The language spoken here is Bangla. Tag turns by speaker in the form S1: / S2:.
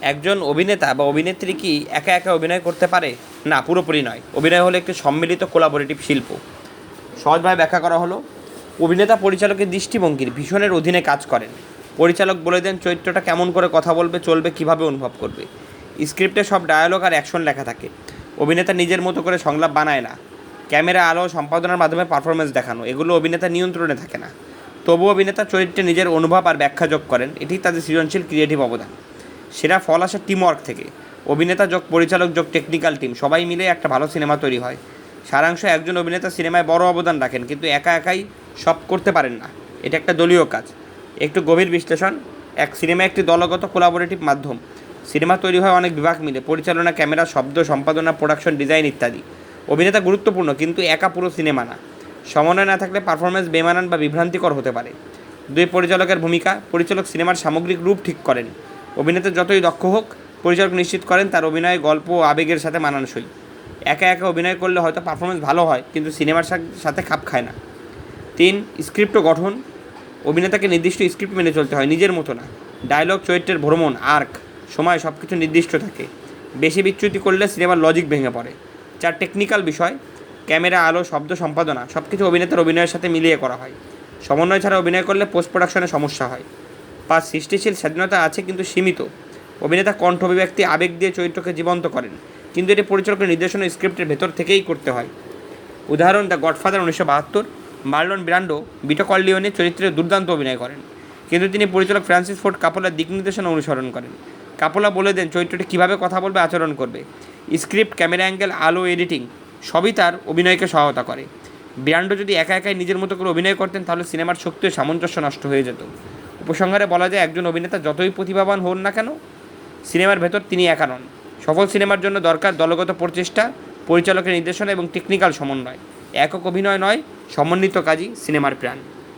S1: একজন অভিনেতা বা অভিনেত্রী কি একা একা অভিনয় করতে পারে? না, পুরোপুরি নয়। অভিনয় হলো একটি সম্মিলিত কোলাবোরেটিভ শিল্প। সহজভাবে ব্যাখ্যা করা হলো, অভিনেতা পরিচালকের দৃষ্টিভঙ্গির ভীষণের অধীনে কাজ করেন। পরিচালক বলে দেন চরিত্রটা কেমন করে কথা বলবে, চলবে, কীভাবে অনুভব করবে। স্ক্রিপ্টে সব ডায়ালগ আর অ্যাকশন লেখা থাকে। অভিনেতা নিজের মতো করে সংলাপ বানায় না। ক্যামেরা, আলো, সম্পাদনার মাধ্যমে পারফরমেন্স দেখানো, এগুলো অভিনেতা নিয়ন্ত্রণে থাকে না। তবু অভিনেতা চরিত্রে নিজের অনুভব আর ব্যাখ্যা যোগ করেন, এটি তাদের সৃজনশীল ক্রিয়েটিভ অবদান। সেরা ফল আসে টিমওয়ার্ক থেকে। অভিনেতা যোগ পরিচালক যোগ টেকনিক্যাল টিম, সবাই মিলে একটা ভালো সিনেমা তৈরি হয়। সারাংশ, একজন অভিনেতা সিনেমায় বড় অবদান রাখেন, কিন্তু একা একাই সব করতে পারেন না। এটা একটা দলীয় কাজ। একটু গভীর বিশ্লেষণ, এক সিনেমা একটি দলগত কোলাবোরেটিভ মাধ্যম। সিনেমা তৈরি হয় অনেক বিভাগ মিলে, পরিচালনা, ক্যামেরা, শব্দ, সম্পাদনা, প্রোডাকশন ডিজাইন ইত্যাদি। অভিনেতা গুরুত্বপূর্ণ, কিন্তু একা পুরো সিনেমা না। সমন্বয় না থাকলে পারফরমেন্স বেমানান বা বিভ্রান্তিকর হতে পারে। দুই, পরিচালকের ভূমিকা। পরিচালক সিনেমার সামগ্রিক রূপ ঠিক করেন। অভিনেতা যতই দক্ষ হোক, পরিচালক নিশ্চিত করেন তার অভিনয় গল্প ও আবেগের সাথে মানানসই। একা একা অভিনয় করলে হয়তো পারফরমেন্স ভালো হয়, কিন্তু সিনেমার সাথে খাপ খায় না। তিন, স্ক্রিপ্ট ও গঠন। অভিনেতাকে নির্দিষ্ট স্ক্রিপ্ট মেনে চলতে হয়, নিজের মতো না। ডায়লগ, চরিত্রের ভ্রমণ, আর্ক, সময় সব কিছু নির্দিষ্ট থাকে। বেশি বিচ্যুতি করলে সিনেমার লজিক ভেঙে পড়ে। চার, টেকনিক্যাল বিষয়। ক্যামেরা, আলো, শব্দ, সম্পাদনা সব কিছু অভিনেতার অভিনয়ের সাথে মিলিয়ে করা হয়। সমন্বয় ছাড়া অভিনয় করলে পোস্ট প্রোডাকশনে সমস্যা হয়। পাঁচ, সৃষ্টিশীল স্বাধীনতা আছে কিন্তু সীমিত। অভিনেতা কণ্ঠ, অভিব্যক্তি, আবেগ দিয়ে চরিত্রকে জীবন্ত করেন, কিন্তু এটি পরিচালকের নির্দেশনা স্ক্রিপ্টের ভেতর থেকেই করতে হয়। উদাহরণ, দ্য গডফাদার 1972। মার্লন ব্র্যান্ডো বিটো কর্লিওনে চরিত্রে দুর্দান্ত অভিনয় করেন, কিন্তু তিনি পরিচালক ফ্রান্সিস ফোর্ড কাপোলার দিক নির্দেশনা অনুসরণ করেন। কাপোলা বলে দেন চরিত্রটি কীভাবে কথা বলবে, আচরণ করবে। স্ক্রিপ্ট, ক্যামেরা অ্যাঙ্গেল, আলো, এডিটিং সবই তার অভিনয়কে সহায়তা করে। ব্র্যান্ডো যদি একা একাই নিজের মতো করে অভিনয় করতেন, তাহলে সিনেমার শক্তি ও সামঞ্জস্য নষ্ট হয়ে যেত। উপসংহারে বলা যায়, একজন অভিনেতা যতই প্রতিভাবান হন না কেন, সিনেমার ভেতর তিনি একা নন। সফল সিনেমার জন্য দরকার দলগত প্রচেষ্টা, পরিচালকের নির্দেশনা এবং টেকনিক্যাল সমন্বয়। একক অভিনয় নয়, সমন্বিত কাজই সিনেমার প্রাণ।